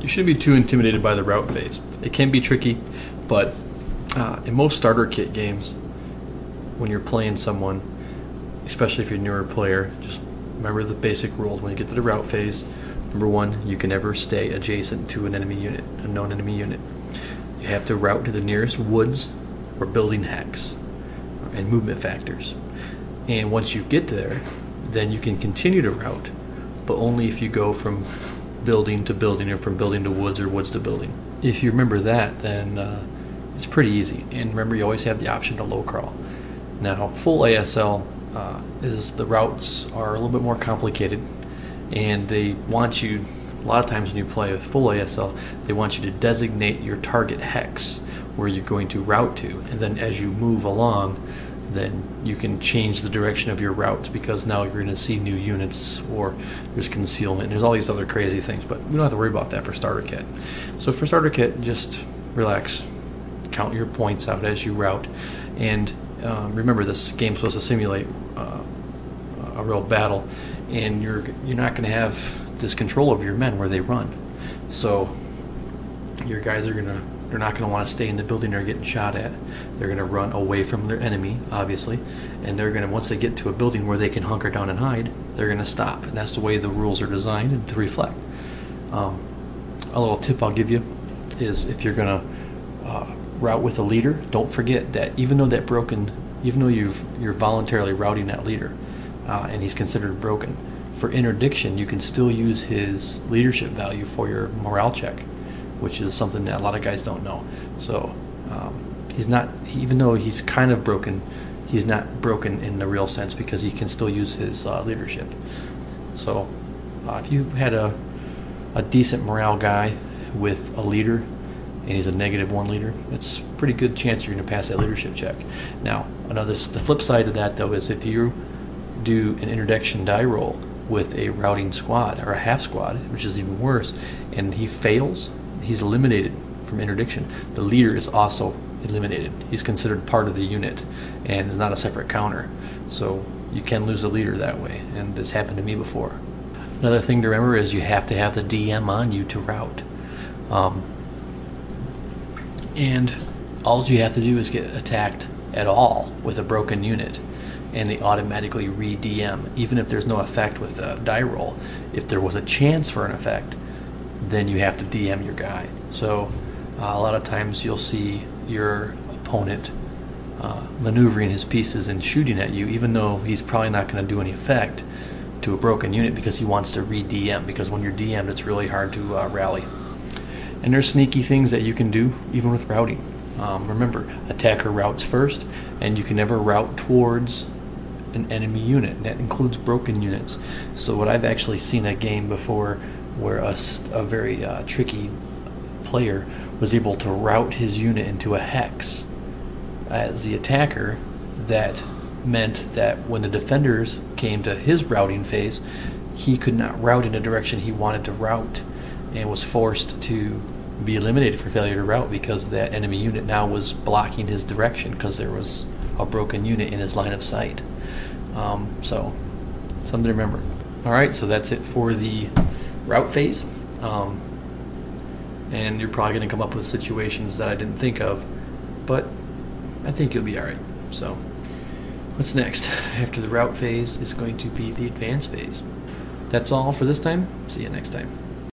You shouldn't be too intimidated by the route phase. It can be tricky, but in most starter kit games, when you're playing someone, especially if you're a newer player, just remember the basic rules. When you get to the route phase, number one, you can never stay adjacent to an enemy unit, a known enemy unit. You have to route to the nearest woods or building hex and movement factors. And once you get there, then you can continue to route, but only if you go from building to building or from building to woods or woods to building. If you remember that, then it's pretty easy. And remember, you always have the option to low crawl. Now, full ASL is the routes are a little bit more complicated, and they want you, a lot of times when you play with full ASL, they want you to designate your target hex where you're going to route to, and then as you move along, then you can change the direction of your routes, because now you're going to see new units, or there's concealment, and there's all these other crazy things, but we don't have to worry about that for starter kit. So for starter kit, just relax, count your points out as you route, and remember, this game's supposed to simulate a real battle, and you're not going to have this control over your men where they run. So your guys they're not going to want to stay in the building they're getting shot at. They're going to run away from their enemy, obviously, and they're going to, once they get to a building where they can hunker down and hide, they're going to stop, and that's the way the rules are designed and to reflect. A little tip I'll give you is, if you're going to route with a leader, don't forget that even though you're voluntarily routing that leader, and he's considered broken, for interdiction you can still use his leadership value for your morale check, which is something that a lot of guys don't know. So even though he's kind of broken, he's not broken in the real sense, because he can still use his leadership. So if you had a decent morale guy with a leader, and he's a -1 leader, it's a pretty good chance you're going to pass that leadership check. Now, the flip side of that, though, is if you do an interdiction die roll with a routing squad or a half squad, which is even worse, and he fails, he's eliminated from interdiction. The leader is also eliminated. He's considered part of the unit and is not a separate counter. So you can lose a leader that way, and it's happened to me before. Another thing to remember is you have to have the DM on you to route. And all you have to do is get attacked at all with a broken unit, and they automatically re-DM, even if there's no effect with the die roll. If there was a chance for an effect, then you have to DM your guy. So a lot of times you'll see your opponent maneuvering his pieces and shooting at you, even though he's probably not going to do any effect to a broken unit, because he wants to re-DM, because when you're DM'd, it's really hard to rally. And there's sneaky things that you can do even with routing. Remember, attacker routes first, and you can never route towards an enemy unit. That includes broken units. So what I've actually seen a game before where a very tricky player was able to route his unit into a hex as the attacker. That meant that when the defenders came to his routing phase, he could not route in the direction he wanted to route, and was forced to be eliminated for failure to route, because that enemy unit now was blocking his direction because there was a broken unit in his line of sight. So something to remember. Alright, so that's it for the route phase. And you're probably going to come up with situations that I didn't think of, but I think you'll be alright. So what's next? After the route phase is going to be the advance phase. That's all for this time. See you next time.